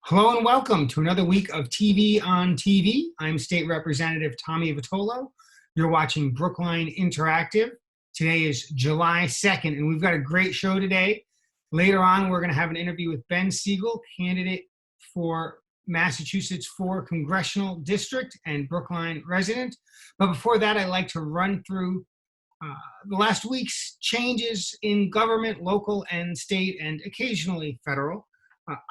Hello and welcome to another week of TV on TV. I'm State Representative Tommy Vitolo. You're watching Brookline Interactive. Today is July 2nd, and we've got a great show today. Later on, we're going to have an interview with Ben Siegel, candidate for Massachusetts 4 Congressional District and Brookline resident. But before that, I'd like to run through the last week's changes in government, local and state, and occasionally federal.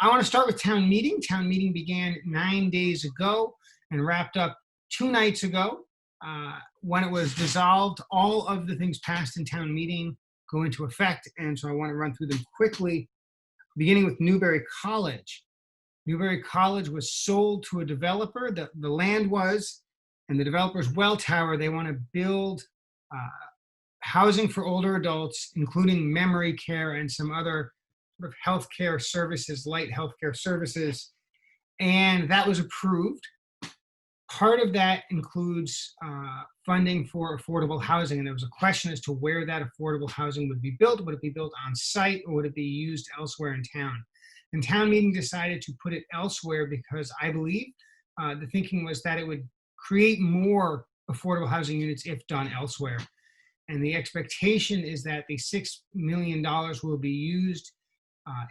I want to start with town meeting. Town meeting began 9 days ago and wrapped up 2 nights ago. When it was dissolved, all of the things passed in town meeting go into effect, and so I want to run through them quickly, beginning with Newbury College. Newbury College was sold to a developer. The land was, and the developer's well tower, they want to build housing for older adults, including memory care and some other sort of healthcare services, light healthcare services, and that was approved. Part of that includes funding for affordable housing, and there was a question as to where that affordable housing would be built. Would it be built on site, or would it be used elsewhere in town? And town meeting decided to put it elsewhere because I believe the thinking was that it would create more affordable housing units if done elsewhere. And the expectation is that the $6 million will be used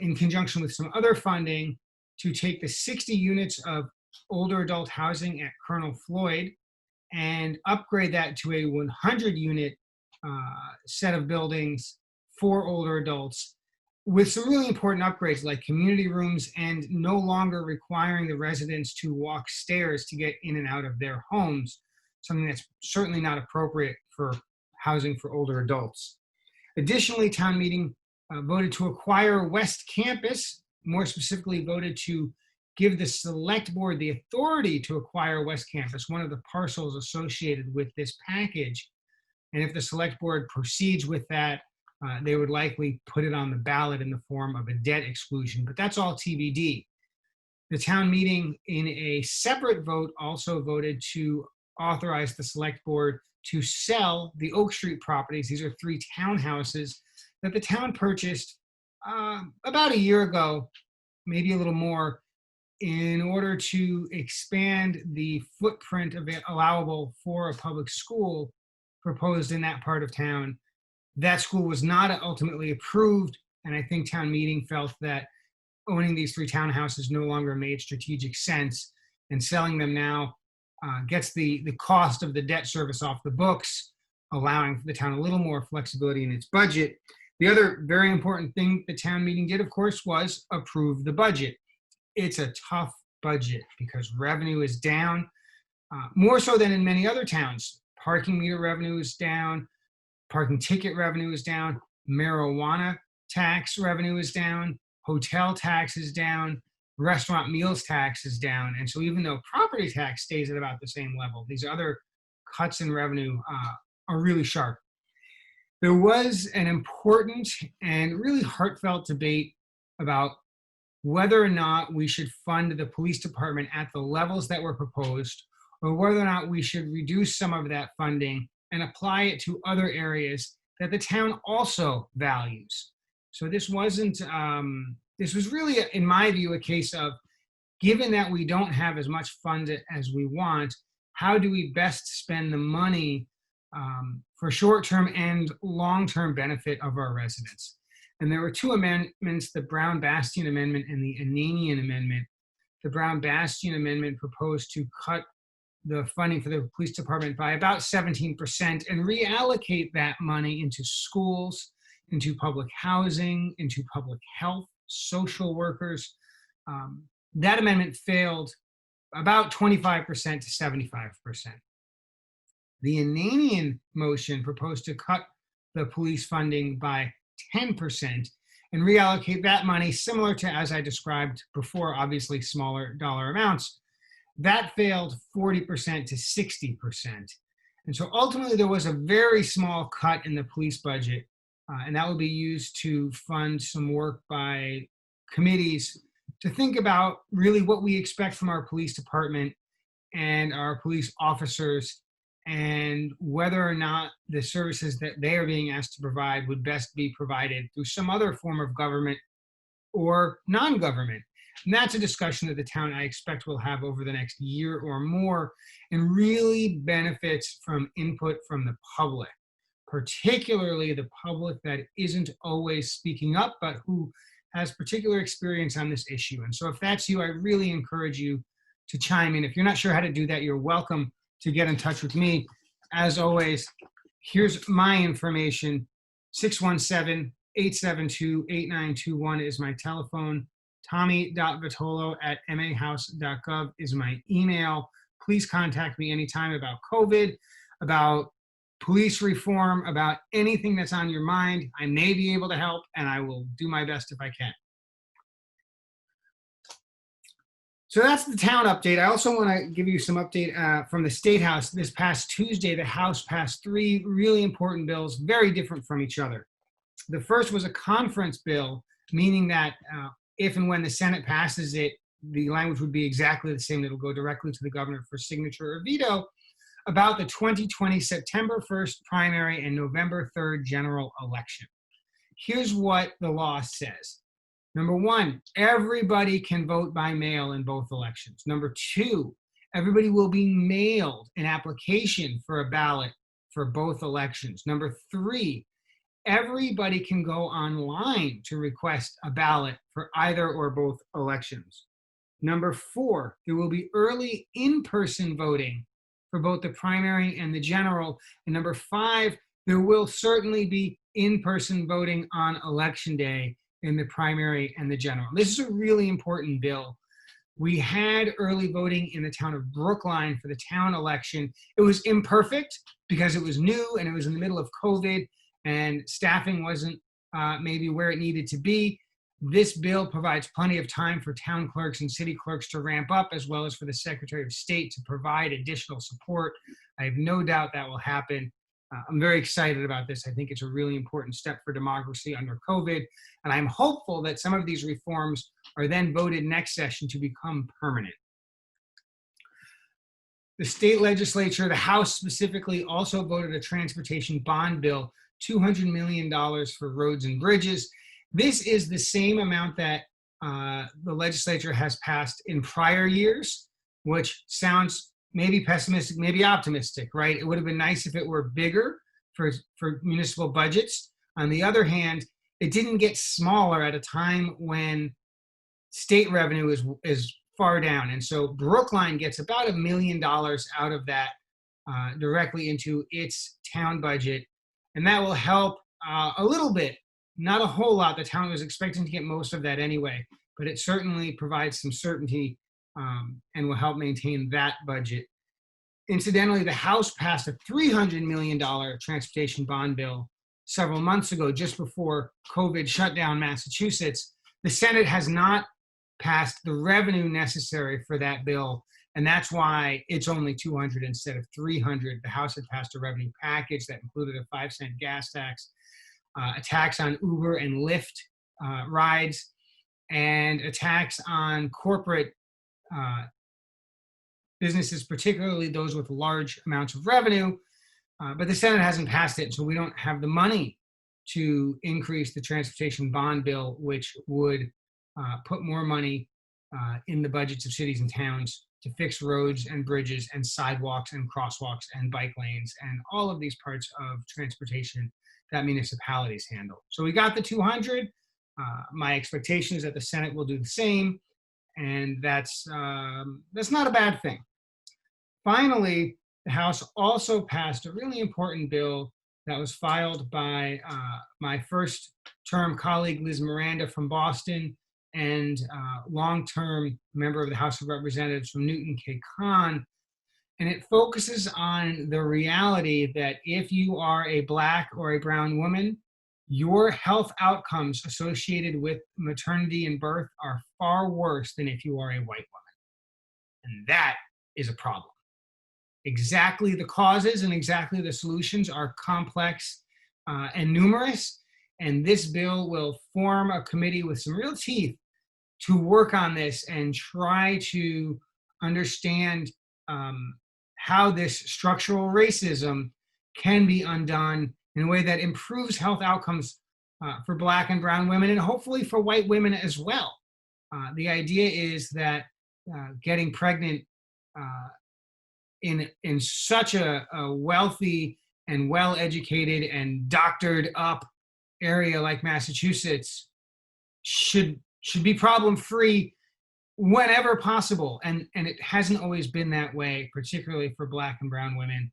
in conjunction with some other funding to take the 60 units of older adult housing at Colonel Floyd and upgrade that to a 100 unit set of buildings for older adults with some really important upgrades like community rooms and no longer requiring the residents to walk stairs to get in and out of their homes, something that's certainly not appropriate for housing for older adults. Additionally, town meeting voted to acquire West Campus, more specifically voted to give the select board the authority to acquire West Campus, one of the parcels associated with this package. And if the select board proceeds with that, they would likely put it on the ballot in the form of a debt exclusion, but that's all TBD. The town meeting in a separate vote also voted to authorize the select board to sell the Oak Street properties. These are 3 townhouses that the town purchased about a year ago, maybe a little more, in order to expand the footprint of it allowable for a public school proposed in that part of town. That school was not ultimately approved, and I think town meeting felt that owning these 3 townhouses no longer made strategic sense, and selling them now gets the cost of the debt service off the books, allowing the town a little more flexibility in its budget. The other very important thing the town meeting did, of course, was approve the budget. It's a tough budget because revenue is down, more so than in many other towns. Parking meter revenue is down, parking ticket revenue is down, marijuana tax revenue is down, hotel tax is down, restaurant meals tax is down. And so even though property tax stays at about the same level, these other cuts in revenue are really sharp. There was an important and really heartfelt debate about whether or not we should fund the police department at the levels that were proposed, or whether or not we should reduce some of that funding and apply it to other areas that the town also values. So this wasn't, this was really, in my view, a case of, given that we don't have as much fund as we want, how do we best spend the money for short-term and long-term benefit of our residents? And there were 2 amendments, the Brown-Bastian Amendment and the Ananian Amendment. The Brown-Bastian Amendment proposed to cut the funding for the police department by about 17% and reallocate that money into schools, into public housing, into public health, social workers. That amendment failed about 25% to 75%. The Ananian motion proposed to cut the police funding by 10% and reallocate that money similar to, as I described before, obviously smaller dollar amounts. That failed 40% to 60%. And so ultimately there was a very small cut in the police budget, and that will be used to fund some work by committees to think about really what we expect from our police department and our police officers, and whether or not the services that they are being asked to provide would best be provided through some other form of government or non-government. And that's a discussion that the town, I expect, will have over the next year or more, and really benefits from input from the public, particularly the public that isn't always speaking up, but who has particular experience on this issue. And so if that's you, I really encourage you to chime in. If you're not sure how to do that, you're welcome to get in touch with me. As always, here's my information. 617-872-8921 is my telephone. Tommy.vitolo@mahouse.gov is my email. Please contact me anytime about COVID, about police reform, about anything that's on your mind. I may be able to help, and I will do my best if I can. So that's the town update. I also want to give you some update from the State House. This past Tuesday, the House passed 3 really important bills, very different from each other. The first was a conference bill, meaning that if and when the Senate passes it, the language would be exactly the same. It'll go directly to the governor for signature or veto, about the 2020 September 1st primary and November 3rd general election. Here's what the law says. Number 1, everybody can vote by mail in both elections. Number 2, everybody will be mailed an application for a ballot for both elections. Number 3, everybody can go online to request a ballot for either or both elections. Number 4, there will be early in-person voting for both the primary and the general. And number 5, there will certainly be in-person voting on election day in the primary and the general. This is a really important bill. We had early voting in the town of Brookline for the town election. It was imperfect because it was new and it was in the middle of COVID and staffing wasn't maybe where it needed to be. This bill provides plenty of time for town clerks and city clerks to ramp up, as well as for the Secretary of State to provide additional support. I have no doubt that will happen. I'm very excited about this. I think it's a really important step for democracy under COVID, and I'm hopeful that some of these reforms are then voted next session to become permanent. The state legislature, the House specifically, also voted a transportation bond bill, $200 million for roads and bridges. This is the same amount that the legislature has passed in prior years, which sounds maybe pessimistic, maybe optimistic, right? It would have been nice if it were bigger for municipal budgets. On the other hand, it didn't get smaller at a time when state revenue is far down. And so Brookline gets about $1 million out of that directly into its town budget. And that will help a little bit, not a whole lot. The town was expecting to get most of that anyway, but it certainly provides some certainty and will help maintain that budget. Incidentally, the House passed a $300 million transportation bond bill several months ago, just before COVID shut down Massachusetts. The Senate has not passed the revenue necessary for that bill, and that's why it's only 200 instead of 300. The House had passed a revenue package that included a 5-cent gas tax, a tax on Uber and Lyft rides, and a tax on corporate businesses, particularly those with large amounts of revenue. But the Senate hasn't passed it, so we don't have the money to increase the transportation bond bill, which would put more money in the budgets of cities and towns to fix roads and bridges and sidewalks and crosswalks and bike lanes and all of these parts of transportation that municipalities handle. So we got the 200. My expectation is that the Senate will do the same, and that's not a bad thing. Finally, the House also passed a really important bill that was filed by my first-term colleague, Liz Miranda from Boston, and long-term member of the House of Representatives from Newton, Kay Khan. And it focuses on the reality that if you are a Black or a brown woman, your health outcomes associated with maternity and birth are far worse than if you are a white woman. And that is a problem. Exactly the causes and exactly the solutions are complex and numerous. And this bill will form a committee with some real teeth to work on this and try to understand how this structural racism can be undone in a way that improves health outcomes for Black and brown women, and hopefully for white women as well. The idea is that getting pregnant in such a wealthy and well-educated and doctored up area like Massachusetts should be problem-free whenever possible, and it hasn't always been that way, particularly for Black and brown women.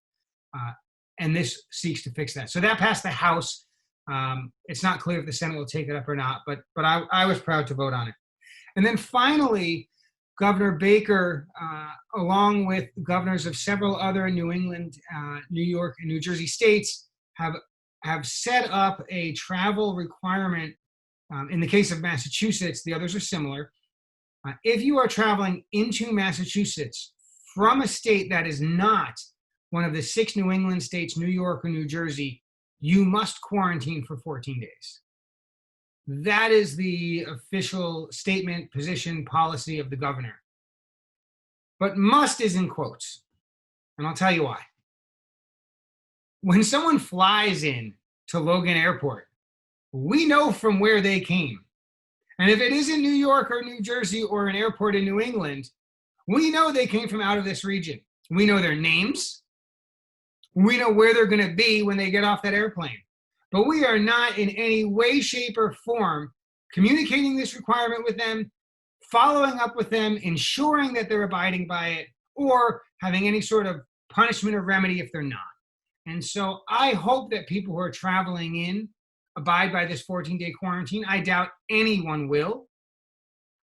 And this seeks to fix that. So that passed the House. It's not clear if the Senate will take it up or not, but I was proud to vote on it. And then finally, Governor Baker, along with governors of several other New England, New York, and New Jersey states, have set up a travel requirement. In the case of Massachusetts, the others are similar. If you are traveling into Massachusetts from a state that is not one of the 6 New England states, New York or New Jersey, you must quarantine for 14 days. That is the official statement, position, policy of the governor. But must is in quotes, and I'll tell you why. When someone flies in to Logan Airport, we know from where they came. And if it isn't New York or New Jersey or an airport in New England, we know they came from out of this region. We know their names. We know where they're going to be when they get off that airplane. But we are not in any way, shape, or form communicating this requirement with them, following up with them, ensuring that they're abiding by it, or having any sort of punishment or remedy if they're not. And so I hope that people who are traveling in abide by this 14-day quarantine. I doubt anyone will.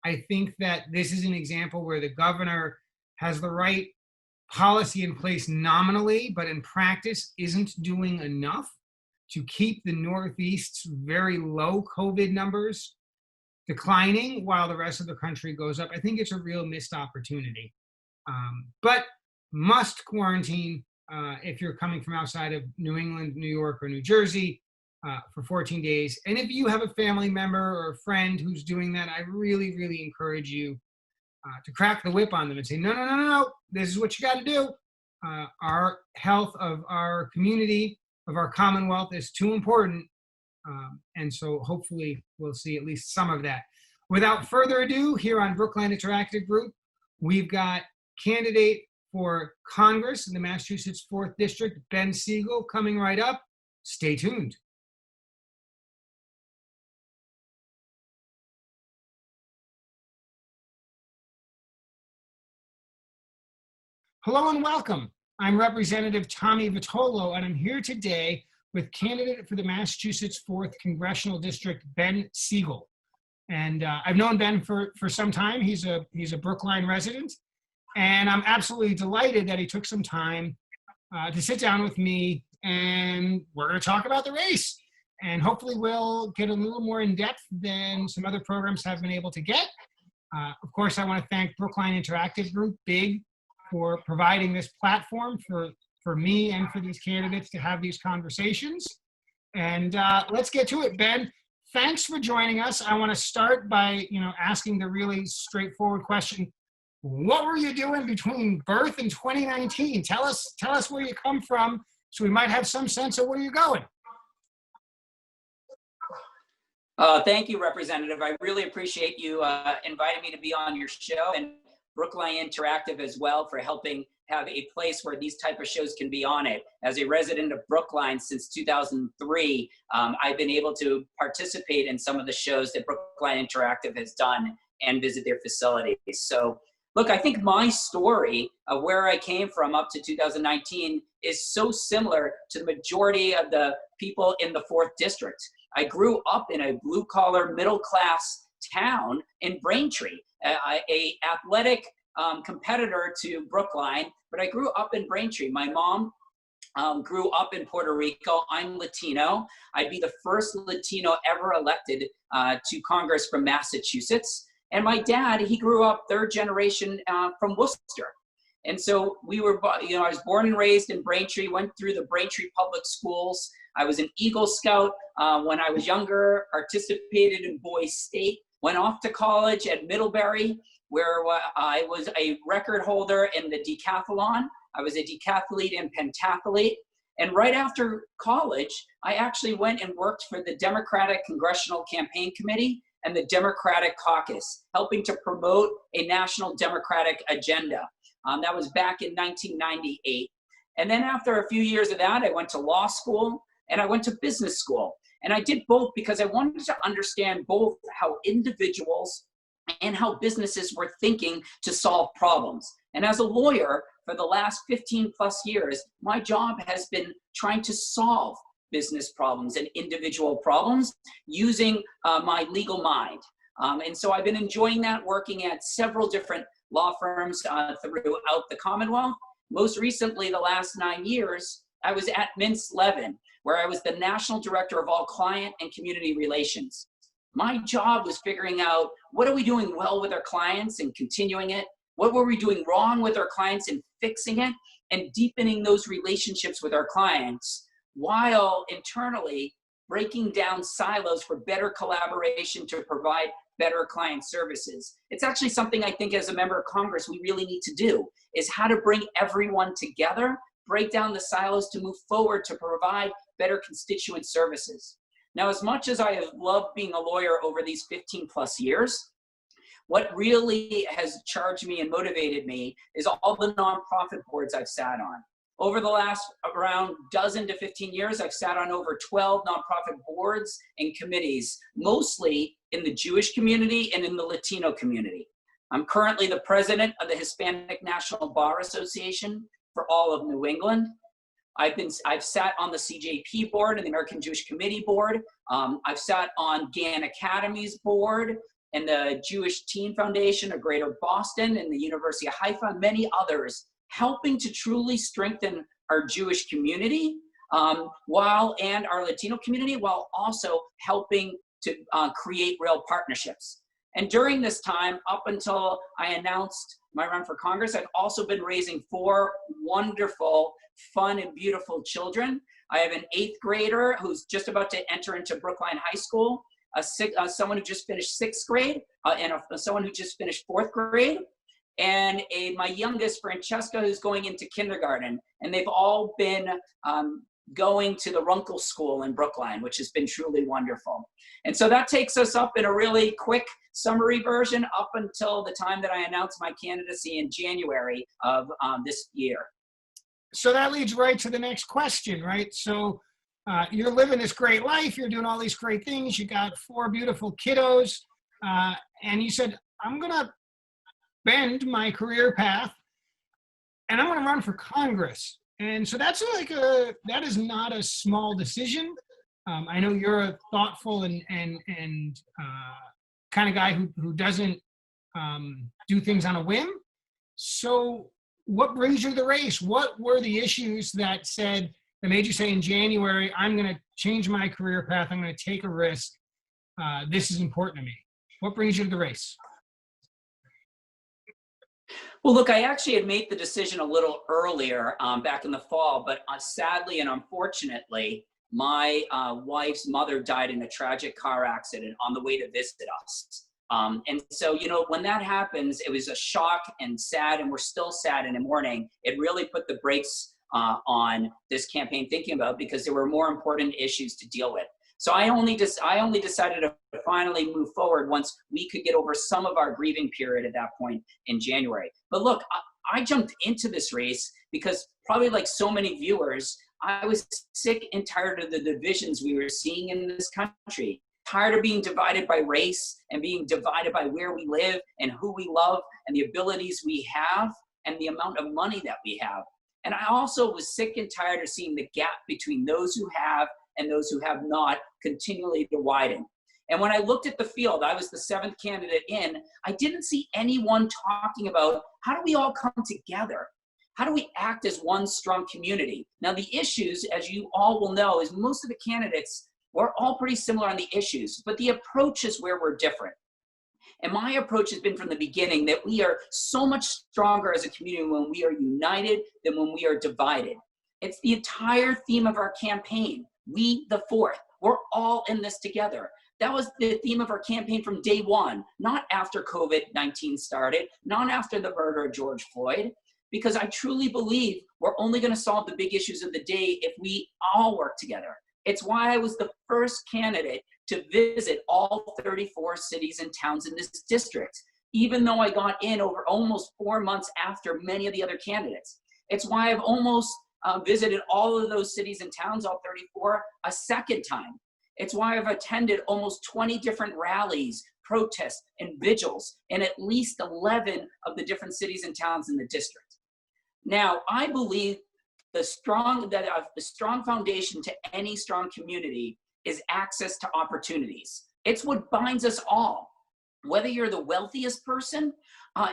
I think that this is an example where the governor has the right policy in place nominally, but in practice isn't doing enough to keep the Northeast's very low COVID numbers declining while the rest of the country goes up. I think it's a real missed opportunity. But must quarantine if you're coming from outside of New England, New York, or New Jersey for 14 days. And if you have a family member or a friend who's doing that, I really, really encourage you to crack the whip on them and say, no, this is what you got to do. Our health of our community, of our Commonwealth is too important. And so hopefully we'll see at least some of that. Without further ado, here on Brookline Interactive Group, we've got candidate for Congress in the Massachusetts 4th District, Ben Siegel, coming right up. Stay tuned. Hello and welcome. I'm Representative Tommy Vitolo, and I'm here today with candidate for the Massachusetts 4th Congressional District, Ben Siegel. And I've known Ben for some time. He's a Brookline resident, and I'm absolutely delighted that he took some time to sit down with me, and we're going to talk about the race. And hopefully we'll get a little more in depth than some other programs have been able to get. Of course, I want to thank Brookline Interactive Group, BIG, for providing this platform for me and for these candidates to have these conversations. And let's get to it, Ben. Thanks for joining us. I want to start by asking the really straightforward question. What were you doing between birth and 2019? Tell us where you come from so we might have some sense of where you're going. Thank you, Representative. I really appreciate you inviting me to be on your show, and Brookline Interactive as well for helping have a place where these type of shows can be on it. As a resident of Brookline since 2003, I've been able to participate in some of the shows that Brookline Interactive has done and visit their facilities. So look, I think my story of where I came from up to 2019 is so similar to the majority of the people in the 4th District. I grew up in a blue-collar, middle-class town in Braintree, a athletic competitor to Brookline, but I grew up in Braintree. My mom grew up in Puerto Rico. I'm Latino. I'd be the first Latino ever elected to Congress from Massachusetts. And my dad, he grew up 3rd generation from Worcester. And so we were, I was born and raised in Braintree, went through the Braintree Public Schools. I was an Eagle Scout when I was younger, participated in Boys State, went off to college at Middlebury, where I was a record holder in the decathlon. I was a decathlete and pentathlete. And right after college, I actually went and worked for the Democratic Congressional Campaign Committee and the Democratic Caucus, helping to promote a national Democratic agenda. That was back in 1998. And then after a few years of that, I went to law school and I went to business school. And I did both because I wanted to understand both how individuals and how businesses were thinking to solve problems. And as a lawyer, for the last 15 plus years, my job has been trying to solve business problems and individual problems using my legal mind. And so I've been enjoying that, working at several different law firms throughout the Commonwealth. Most recently, the last 9 years, I was at Mintz-Levin, where I was the National Director of all Client and Community Relations. My job was figuring out, what are we doing well with our clients and continuing it? What were we doing wrong with our clients and fixing it, and deepening those relationships with our clients, while internally breaking down silos for better collaboration to provide better client services. It's actually something I think as a member of Congress we really need to do, is how to bring everyone together, break down the silos to move forward to provide better constituent services. Now, as much as I have loved being a lawyer over these 15 plus years, what really has charged me and motivated me is all the nonprofit boards I've sat on. Over the last around dozen to 15 years, I've sat on over 12 nonprofit boards and committees, mostly in the Jewish community and in the Latino community. I'm currently the president of the Hispanic National Bar Association for all of New England. I've sat on the CJP board and the American Jewish Committee board. I've sat on GAN Academy's board and the Jewish Teen Foundation of Greater Boston and the University of Haifa, and many others, helping to truly strengthen our Jewish community and our Latino community, while also helping to create real partnerships. And during this time, up until I announced my run for Congress, I've also been raising 4 wonderful, fun, and beautiful children. I have an 8th grader who's just about to enter into Brookline High School, someone who just finished 6th grade, and someone who just finished 4th grade, and my youngest, Francesca, who's going into kindergarten. And they've all been going to the Runkle School in Brookline, which has been truly wonderful. And so that takes us up in a really quick summary version up until the time that I announced my candidacy in January of this year. So that leads right to the next question, right? So you're living this great life, you're doing all these great things, you got 4 beautiful kiddos, and you said, I'm gonna bend my career path and I'm gonna run for Congress. And so that's that is not a small decision. I know you're a thoughtful and kind of guy who doesn't do things on a whim. So what brings you to the race? What were the issues that made you say in January, I'm going to change my career path, I'm going to take a risk, this is important to me? What brings you to the race? Well, look, I actually had made the decision a little earlier back in the fall, but sadly and unfortunately, my wife's mother died in a tragic car accident on the way to visit us. And so, when that happens, it was a shock and sad, and we're still sad in the morning. It really put the brakes on this campaign thinking about, because there were more important issues to deal with. So I only decided to finally move forward once we could get over some of our grieving period at that point in January. But look, I jumped into this race because, probably like so many viewers, I was sick and tired of the divisions we were seeing in this country. Tired of being divided by race and being divided by where we live and who we love and the abilities we have and the amount of money that we have. And I also was sick and tired of seeing the gap between those who have and those who have not continually to widen. And when I looked at the field, I was the 7th candidate in, I didn't see anyone talking about, how do we all come together? How do we act as one strong community? Now, the issues, as you all will know, is most of the candidates, we're all pretty similar on the issues, but the approach is where we're different. And my approach has been from the beginning that we are so much stronger as a community when we are united than when we are divided. It's the entire theme of our campaign. We, the 4th, we're all in this together. That was the theme of our campaign from day one, not after COVID-19 started, not after the murder of George Floyd, because I truly believe we're only going to solve the big issues of the day if we all work together. It's why I was the first candidate to visit all 34 cities and towns in this district, even though I got in over almost 4 months after many of the other candidates. It's why I've almost visited all of those cities and towns, all 34, a second time. It's why I've attended almost 20 different rallies, protests, and vigils in at least 11 of the different cities and towns in the district. Now, I believe the strong foundation to any strong community is access to opportunities. It's what binds us all. Whether you're the wealthiest person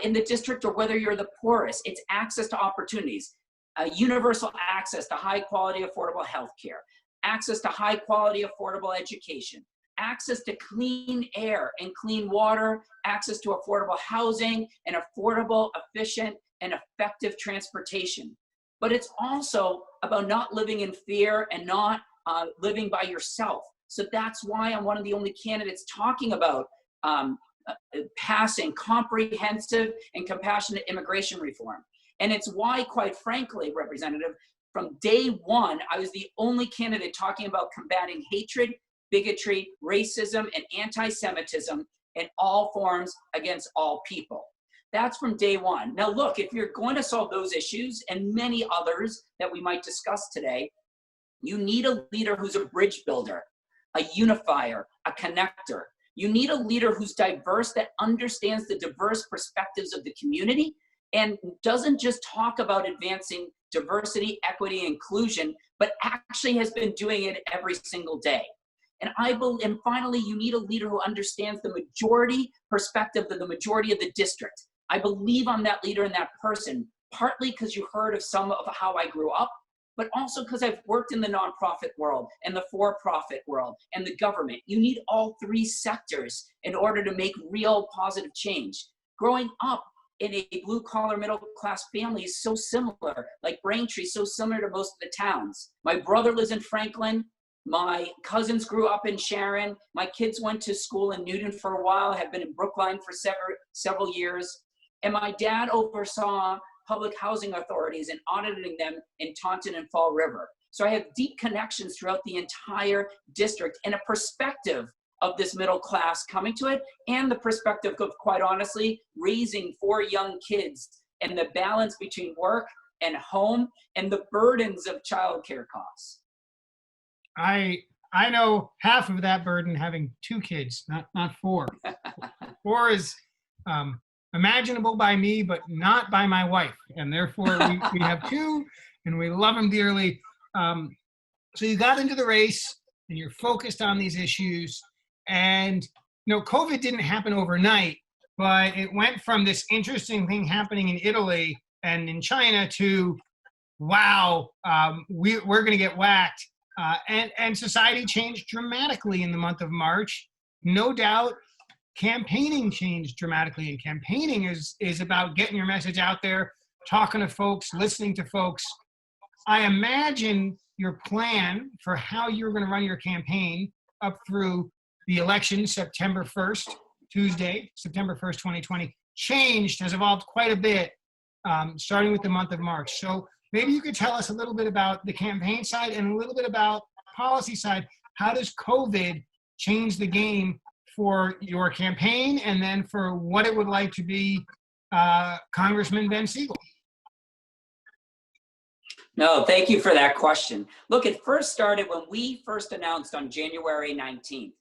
in the district or whether you're the poorest, it's access to opportunities. Universal access to high quality, affordable healthcare, access to high quality, affordable education, access to clean air and clean water, access to affordable housing and affordable, efficient, and effective transportation. But it's also about not living in fear and not living by yourself. So that's why I'm one of the only candidates talking about passing comprehensive and compassionate immigration reform. And it's why, quite frankly, Representative, from day one, I was the only candidate talking about combating hatred, bigotry, racism, and anti-Semitism in all forms against all people. That's from day one. Now look, if you're going to solve those issues and many others that we might discuss today, you need a leader who's a bridge builder, a unifier, a connector. You need a leader who's diverse, that understands the diverse perspectives of the community and doesn't just talk about advancing diversity, equity, inclusion, but actually has been doing it every single day. And finally, you need a leader who understands the majority perspective of the majority of the district. I believe I'm that leader and that person, partly because you heard of some of how I grew up, but also because I've worked in the nonprofit world and the for-profit world and the government. You need all three sectors in order to make real positive change. Growing up in a blue-collar middle-class family is so similar, like Braintree, so similar to most of the towns. My brother lives in Franklin. My cousins grew up in Sharon. My kids went to school in Newton for a while, have been in Brookline for several years. And my dad oversaw public housing authorities and auditing them in Taunton and Fall River. So I have deep connections throughout the entire district and a perspective of this middle class coming to it, and the perspective of, quite honestly, raising 4 young kids and the balance between work and home and the burdens of childcare costs. I know half of that burden having 2 kids, not 4. 4 is imaginable by me, but not by my wife. And therefore we have 2 and we love them dearly. So you got into the race and you're focused on these issues. And, you know, COVID didn't happen overnight, but it went from this interesting thing happening in Italy and in China to, wow, we're going to get whacked. And society changed dramatically in the month of March. No doubt, campaigning changed dramatically. And campaigning is about getting your message out there, talking to folks, listening to folks. I imagine your plan for how you're going to run your campaign up through the election, September 1st, Tuesday, September 1st, 2020, has evolved quite a bit, starting with the month of March. So maybe you could tell us a little bit about the campaign side and a little bit about policy side. How does COVID change the game for your campaign and then for what it would like to be Congressman Ben Siegel? No, thank you for that question. Look, it first started when we first announced on January 19th.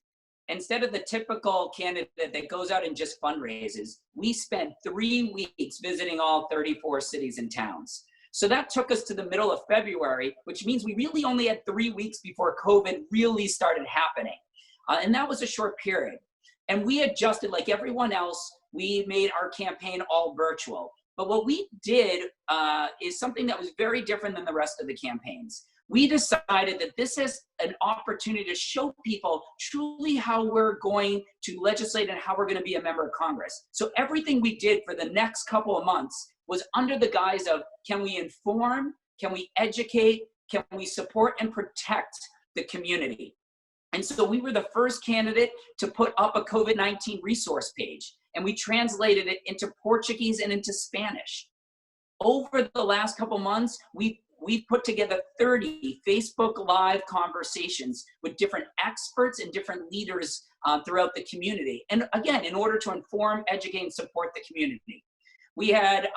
Instead of the typical candidate that goes out and just fundraises, we spent 3 weeks visiting all 34 cities and towns. So that took us to the middle of February, which means we really only had 3 weeks before COVID really started happening. And that was a short period. And we adjusted like everyone else. We made our campaign all virtual. But what we did is something that was very different than the rest of the campaigns. We decided that this is an opportunity to show people truly how we're going to legislate and how we're going to be a member of Congress. So everything we did for the next couple of months was under the guise of, can we inform, can we educate, can we support and protect the community? And so we were the first candidate to put up a COVID-19 resource page, and we translated it into Portuguese and into Spanish. Over the last couple months, we we've put together 30 Facebook Live conversations with different experts and different leaders throughout the community. And again, in order to inform, educate, and support the community. We had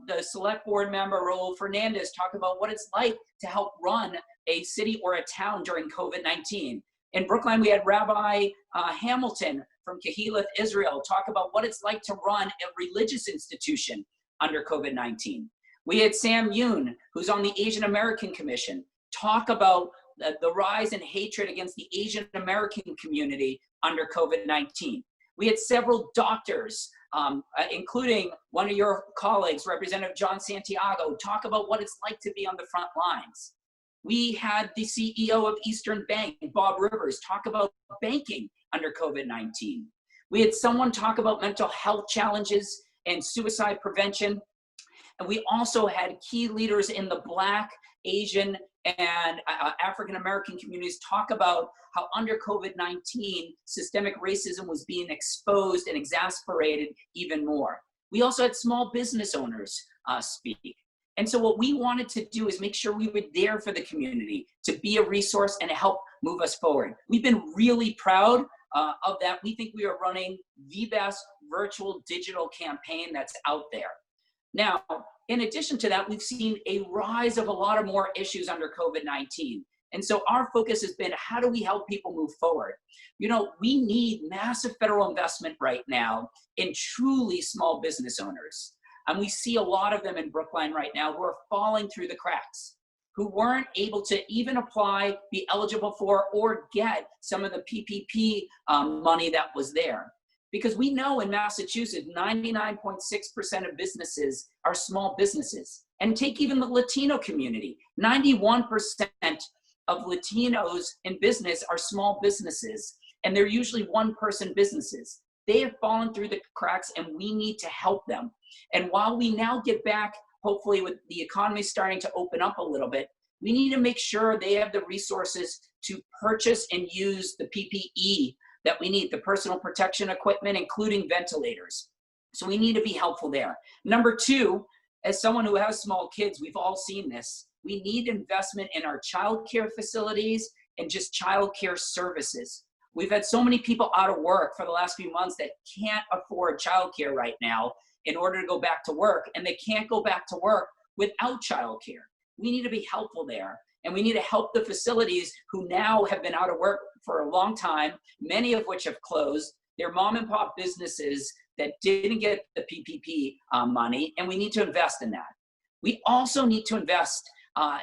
the select board member, Raul Fernandez, talk about what it's like to help run a city or a town during COVID-19. In Brookline, we had Rabbi Hamilton from Kehileth, Israel, talk about what it's like to run a religious institution under COVID-19. We had Sam Yoon, who's on the Asian American Commission, talk about the rise in hatred against the Asian American community under COVID-19. We had several doctors, including one of your colleagues, Representative John Santiago, talk about what it's like to be on the front lines. We had the CEO of Eastern Bank, Bob Rivers, talk about banking under COVID-19. We had someone talk about mental health challenges and suicide prevention. And we also had key leaders in the Black, Asian, and African American communities talk about how under COVID-19, systemic racism was being exposed and exasperated even more. We also had small business owners speak. And so what we wanted to do is make sure we were there for the community, to be a resource and to help move us forward. We've been really proud of that. We think we are running the best virtual digital campaign that's out there. Now, in addition to that, we've seen a rise of a lot of more issues under COVID-19. And so our focus has been, how do we help people move forward? You know, we need massive federal investment right now in truly small business owners. And we see a lot of them in Brookline right now who are falling through the cracks, who weren't able to even apply, be eligible for, or get some of the PPP money that was there. Because we know in Massachusetts, 99.6% of businesses are small businesses. And take even the Latino community, 91% of Latinos in business are small businesses, and they're usually one-person businesses. They have fallen through the cracks, and we need to help them. And while we now get back, hopefully with the economy starting to open up a little bit, we need to make sure they have the resources to purchase and use the PPE that we need, the personal protection equipment, including ventilators. So we need to be helpful there. Number two, as someone who has small kids, we've all seen this. We need investment in our childcare facilities and just childcare services. We've had so many people out of work for the last few months that can't afford childcare right now in order to go back to work, and they can't go back to work without childcare. We need to be helpful there. And we need to help the facilities who now have been out of work for a long time, many of which have closed. They're mom and pop businesses that didn't get the PPP money, and we need to invest in that. We also need to invest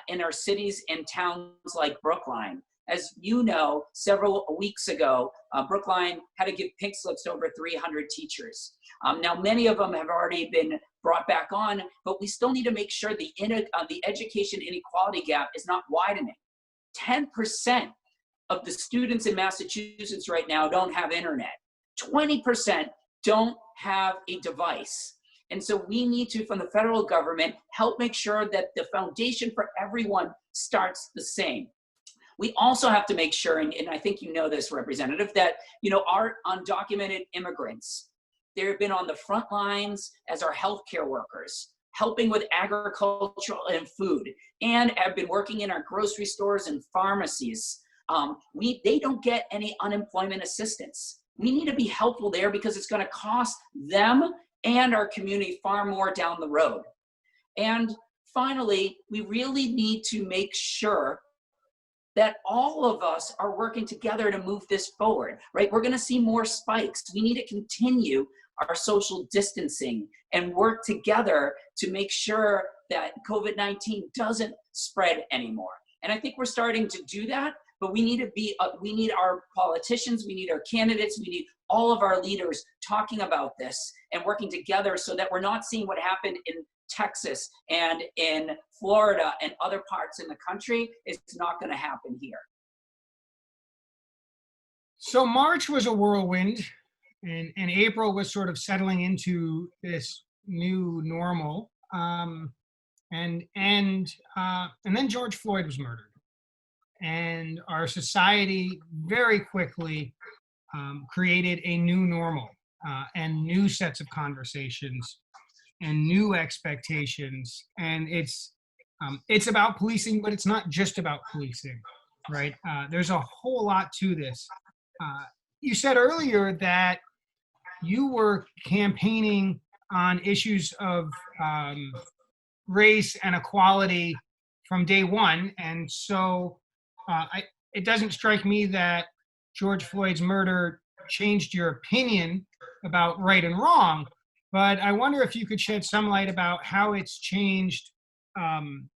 in our cities and towns like Brookline. As you know, several weeks ago, Brookline had to give pink slips to over 300 teachers. Now, many of them have already been brought back on, but we still need to make sure the education inequality gap is not widening. 10% of the students in Massachusetts right now don't have internet. 20% don't have a device. And so we need to, from the federal government, help make sure that the foundation for everyone starts the same. We also have to make sure, and I think you know this, Representative, that our undocumented immigrants, they've been on the front lines as our healthcare workers, helping with agricultural and food, and have been working in our grocery stores and pharmacies. They don't get any unemployment assistance. We need to be helpful there because it's going to cost them and our community far more down the road. And finally, we really need to make sure that all of us are working together to move this forward, right? We're going to see more spikes. We need to continue our social distancing and work together to make sure that COVID-19 doesn't spread anymore. And I think we're starting to do that, but we need to be, we need our politicians, we need our candidates, we need all of our leaders talking about this and working together so that we're not seeing what happened in Texas and in Florida and other parts in the country. It's not going to happen here. So March was a whirlwind, and April was sort of settling into this new normal. And then George Floyd was murdered, and our society very quickly created a new normal and new sets of conversations and new expectations. And it's It's about policing, but it's not just about policing, right? There's a whole lot to this. Uh, you said earlier that you were campaigning on issues of race and equality from day one, and so it doesn't strike me that George Floyd's murder changed your opinion about right and wrong. But I wonder if you could shed some light about how it's changed, um,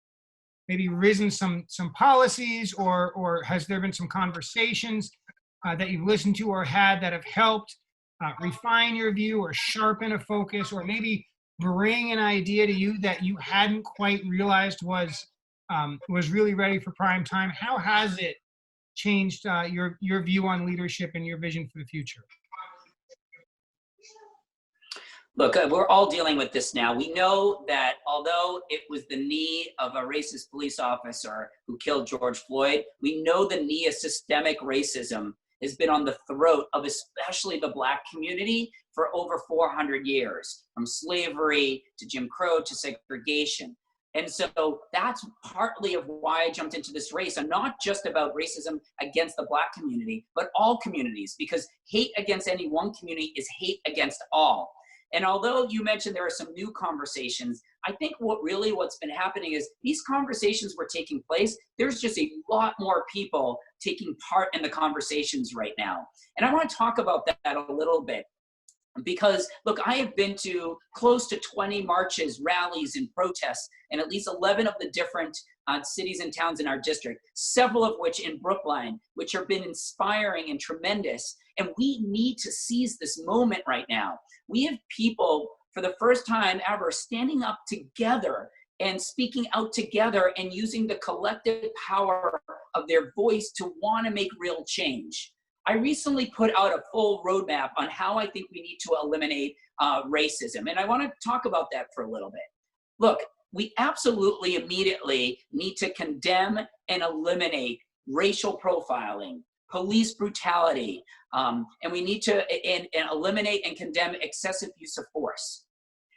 maybe risen some policies, or has there been some conversations that you've listened to or had that have helped refine your view or sharpen a focus, or maybe bring an idea to you that you hadn't quite realized was really ready for prime time? How has it changed your view on leadership and your vision for the future? Look, we're all dealing with this now. We know that although it was the knee of a racist police officer who killed George Floyd, we know the knee of systemic racism has been on the throat of especially the Black community for over 400 years, from slavery to Jim Crow to segregation. And so that's partly of why I jumped into this race. I'm not just about racism against the Black community, but all communities, because hate against any one community is hate against all. And although you mentioned there are some new conversations, I think what's been happening is these conversations were taking place. There's just a lot more people taking part in the conversations right now. And I want to talk about that a little bit. Because, look, I have been to close to 20 marches, rallies, and protests in at least 11 of the different cities and towns in our district, several of which in Brookline, which have been inspiring and tremendous. And we need to seize this moment right now. We have people, for the first time ever, standing up together and speaking out together and using the collective power of their voice to want to make real change. I recently put out a full roadmap on how I think we need to eliminate racism. And I want to talk about that for a little bit. Look, we absolutely immediately need to condemn and eliminate racial profiling, police brutality, and we need to and eliminate and condemn excessive use of force.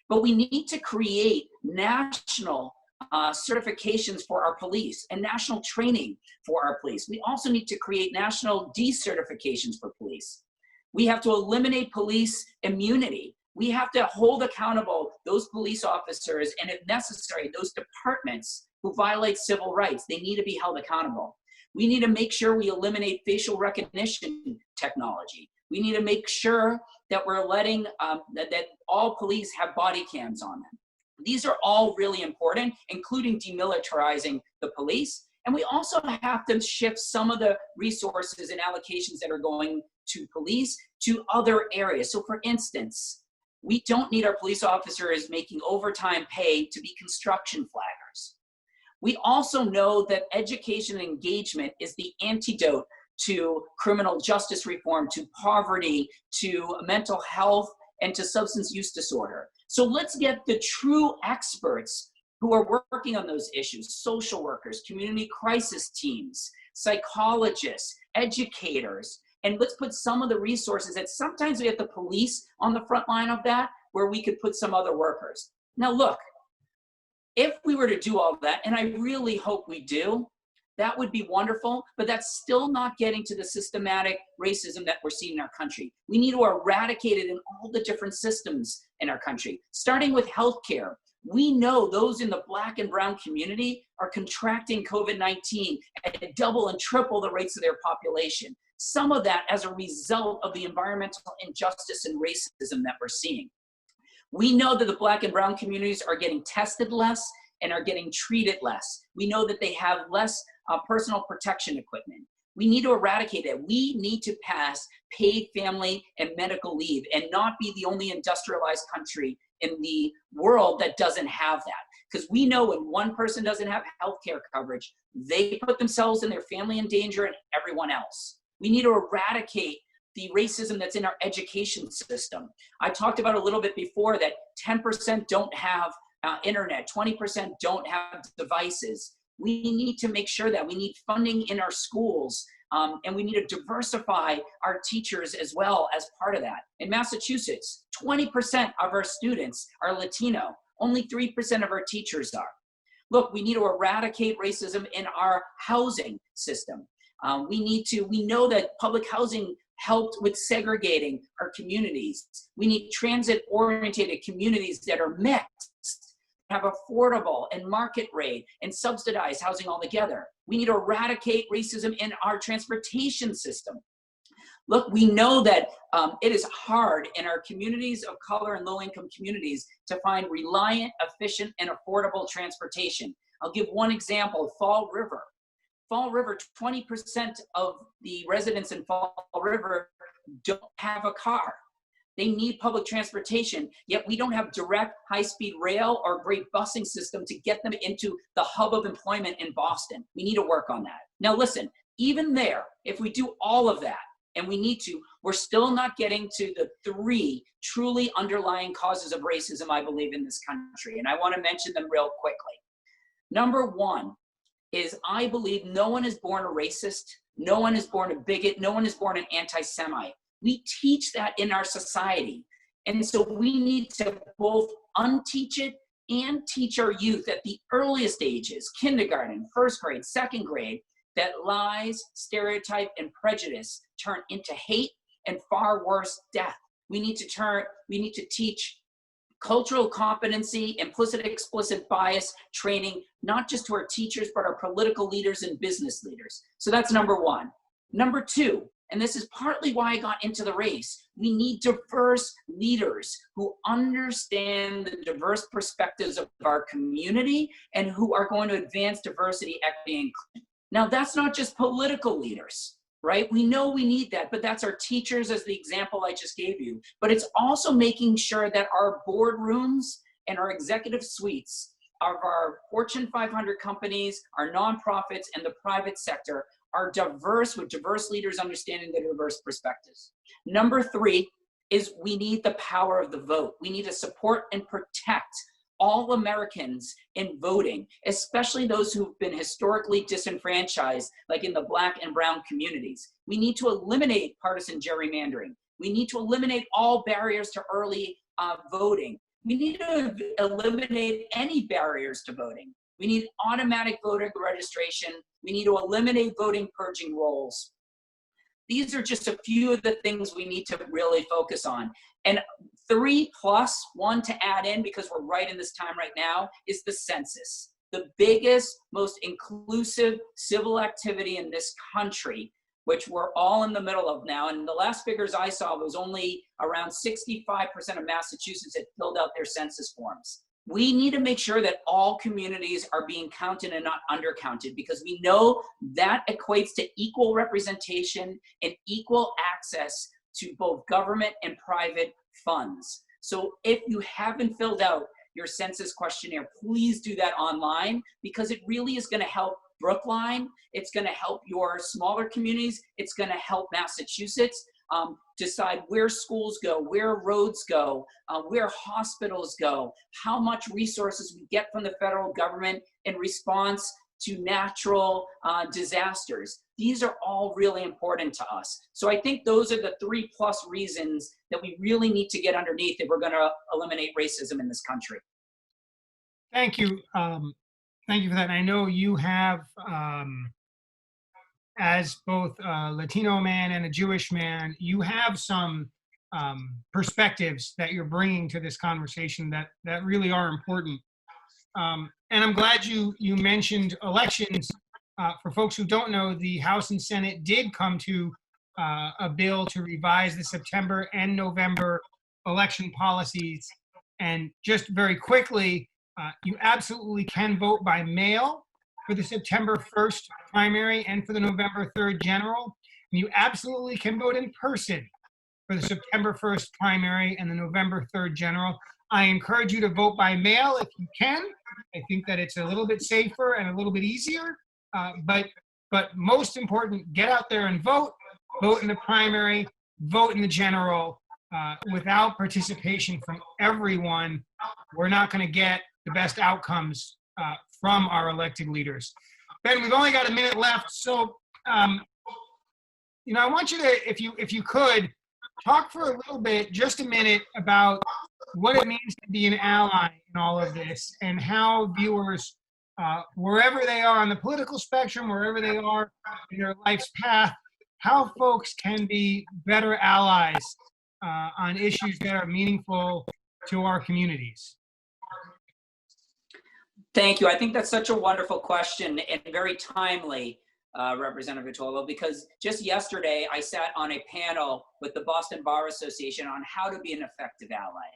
But we need to create national certifications for our police and national training for our police. We also need to create national decertifications for police. We have to eliminate police immunity. We have to hold accountable those police officers, and if necessary, those departments who violate civil rights. They need to be held accountable. We need to make sure we eliminate facial recognition technology. We need to make sure that we're letting, that all police have body cams on them. These are all really important, including demilitarizing the police. And we also have to shift some of the resources and allocations that are going to police to other areas. So for instance, we don't need our police officers making overtime pay to be construction flaggers. We also know that education and engagement is the antidote to criminal justice reform, to poverty, to mental health, and to substance use disorder. So let's get the true experts who are working on those issues: social workers, community crisis teams, psychologists, educators, and let's put some of the resources that sometimes we have the police on the front line of that, where we could put some other workers. Now look, if we were to do all that, and I really hope we do, that would be wonderful, but that's still not getting to the systematic racism that we're seeing in our country. We need to eradicate it in all the different systems in our country, starting with healthcare. We know those in the Black and brown community are contracting COVID-19 at double and triple the rates of their population. Some of that as a result of the environmental injustice and racism that we're seeing. We know that the Black and brown communities are getting tested less and are getting treated less. We know that they have less personal protection equipment. We need to eradicate it. We need to pass paid family and medical leave and not be the only industrialized country in the world that doesn't have that. Because we know when one person doesn't have healthcare coverage, they put themselves and their family in danger and everyone else. We need to eradicate the racism that's in our education system. I talked about a little bit before that 10% don't have internet, 20% don't have devices. We need to make sure that we need funding in our schools, and we need to diversify our teachers as well as part of that. In Massachusetts, 20% of our students are Latino. Only 3% of our teachers are. Look, we need to eradicate racism in our housing system. We know that public housing helped with segregating our communities. We need transit-oriented communities that are mixed, have affordable and market rate and subsidized housing altogether. We need to eradicate racism in our transportation system. Look, we know that it is hard in our communities of color and low-income communities to find reliant, efficient, and affordable transportation. I'll give one example, Fall River. Fall River, 20% of the residents in Fall River don't have a car. They need public transportation, yet we don't have direct high-speed rail or great busing system to get them into the hub of employment in Boston. We need to work on that. Now listen, even there, if we do all of that, and we need to, we're still not getting to the 3 truly underlying causes of racism, I believe, in this country. And I want to mention them real quickly. Number 1 is I believe no one is born a racist, no one is born a bigot, no one is born an anti-Semite. We teach that in our society. And so we need to both unteach it and teach our youth at the earliest ages, kindergarten, first grade, second grade, that lies, stereotype, and prejudice turn into hate and far worse, death. We need to teach cultural competency, implicit, explicit bias training, not just to our teachers, but our political leaders and business leaders. So that's number 1. Number 2, and this is partly why I got into the race, we need diverse leaders who understand the diverse perspectives of our community and who are going to advance diversity, equity, and inclusion. Now, that's not just political leaders, right? We know we need that, but that's our teachers as the example I just gave you. But it's also making sure that our boardrooms and our executive suites of our Fortune 500 companies, our nonprofits, and the private sector are diverse with diverse leaders understanding the diverse perspectives. Number 3 is we need the power of the vote. We need to support and protect all Americans in voting, especially those who've been historically disenfranchised, like in the Black and brown communities. We need to eliminate partisan gerrymandering. We need to eliminate all barriers to early voting. We need to eliminate any barriers to voting. We need automatic voter registration. We need to eliminate voting purging rolls. These are just a few of the things we need to really focus on. And 3 plus 1 to add in, because we're right in this time right now, is the census. The biggest, most inclusive civil activity in this country, which we're all in the middle of now. And the last figures I saw was only around 65% of Massachusetts had filled out their census forms. We need to make sure that all communities are being counted and not undercounted, because we know that equates to equal representation and equal access to both government and private funds. So if you haven't filled out your census questionnaire, please do that online, because it really is going to help Brookline. It's going to help your smaller communities. It's going to help Massachusetts decide where schools go, where roads go, where hospitals go, how much resources we get from the federal government in response to natural disasters. These are all really important to us. So I think those are the 3 plus reasons that we really need to get underneath if we're going to eliminate racism in this country. Thank you. Thank you for that. And I know you have, as both a Latino man and a Jewish man, you have some perspectives that you're bringing to this conversation that really are important. And I'm glad you mentioned elections. For folks who don't know, the House and Senate did come to a bill to revise the September and November election policies. And just very quickly, you absolutely can vote by mail for the September 1st primary and for the November 3rd general. And you absolutely can vote in person for the September 1st primary and the November 3rd general. I encourage you to vote by mail if you can. I think that it's a little bit safer and a little bit easier. But most important, get out there and vote. Vote in the primary, vote in the general. Without participation from everyone, we're not going to get the best outcomes from our elected leaders. Ben, we've only got a minute left, so I want you to, if you could, talk for a little bit, just a minute, about what it means to be an ally in all of this and how viewers wherever they are on the political spectrum, wherever they are in their life's path, how folks can be better allies on issues that are meaningful to our communities. Thank you. I think that's such a wonderful question and very timely, Representative Vitolo, because just yesterday I sat on a panel with the Boston Bar Association on how to be an effective ally.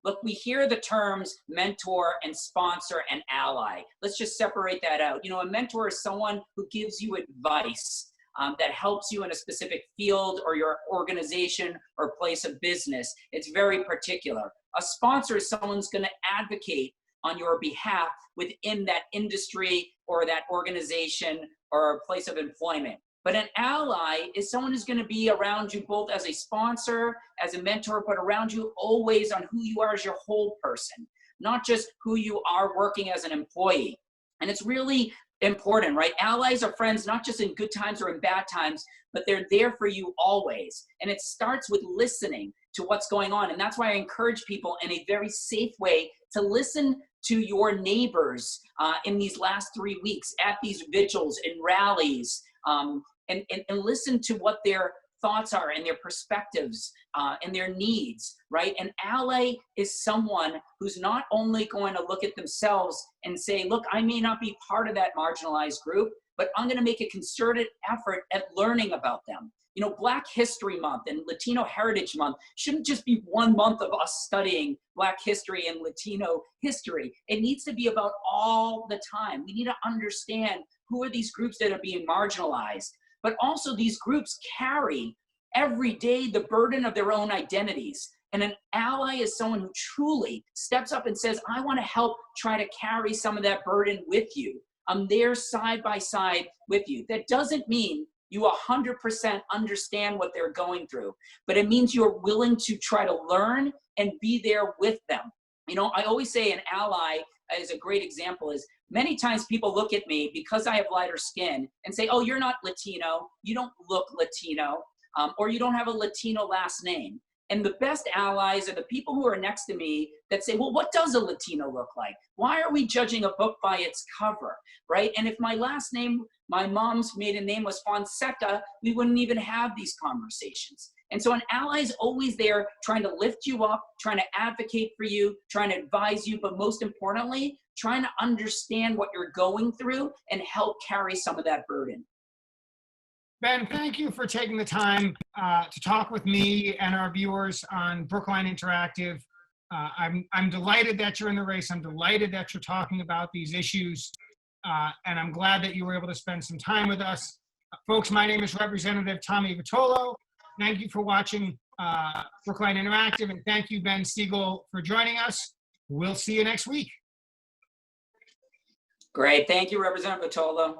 Look, we hear the terms mentor and sponsor and ally. Let's just separate that out. You know, a mentor is someone who gives you advice that helps you in a specific field or your organization or place of business. It's very particular. A sponsor is someone who's going to advocate on your behalf within that industry or that organization or place of employment. But an ally is someone who's going to be around you both as a sponsor, as a mentor, but around you always on who you are as your whole person, not just who you are working as an employee. And it's really important, right? Allies are friends, not just in good times or in bad times, but they're there for you always. And it starts with listening to what's going on. And that's why I encourage people in a very safe way to listen to your neighbors in these last 3 weeks at these vigils and rallies, and listen to what their thoughts are and their perspectives and their needs, right? An ally is someone who's not only going to look at themselves and say, look, I may not be part of that marginalized group, but I'm going to make a concerted effort at learning about them. You know, Black History Month and Latino Heritage Month shouldn't just be 1 month of us studying Black history and Latino history. It needs to be about all the time. We need to understand who are these groups that are being marginalized. But also these groups carry every day the burden of their own identities. And an ally is someone who truly steps up and says, I want to help try to carry some of that burden with you. I'm there side by side with you. That doesn't mean you 100% understand what they're going through, but it means you're willing to try to learn and be there with them. You know, I always say an ally is a great example is many times people look at me because I have lighter skin and say, oh, you're not Latino, you don't look Latino, or you don't have a Latino last name. And the best allies are the people who are next to me that say, well, what does a Latino look like? Why are we judging a book by its cover, right? And if my last name, my mom's maiden name was Fonseca, we wouldn't even have these conversations. And so an ally is always there trying to lift you up, trying to advocate for you, trying to advise you, but most importantly, trying to understand what you're going through and help carry some of that burden. Ben, thank you for taking the time to talk with me and our viewers on Brookline Interactive. I'm delighted that you're in the race. I'm delighted that you're talking about these issues, and I'm glad that you were able to spend some time with us. Folks, my name is Representative Tommy Vitolo. Thank you for watching Brookline Interactive, and thank you, Ben Siegel, for joining us. We'll see you next week. Great. Thank you, Representative Vitolo.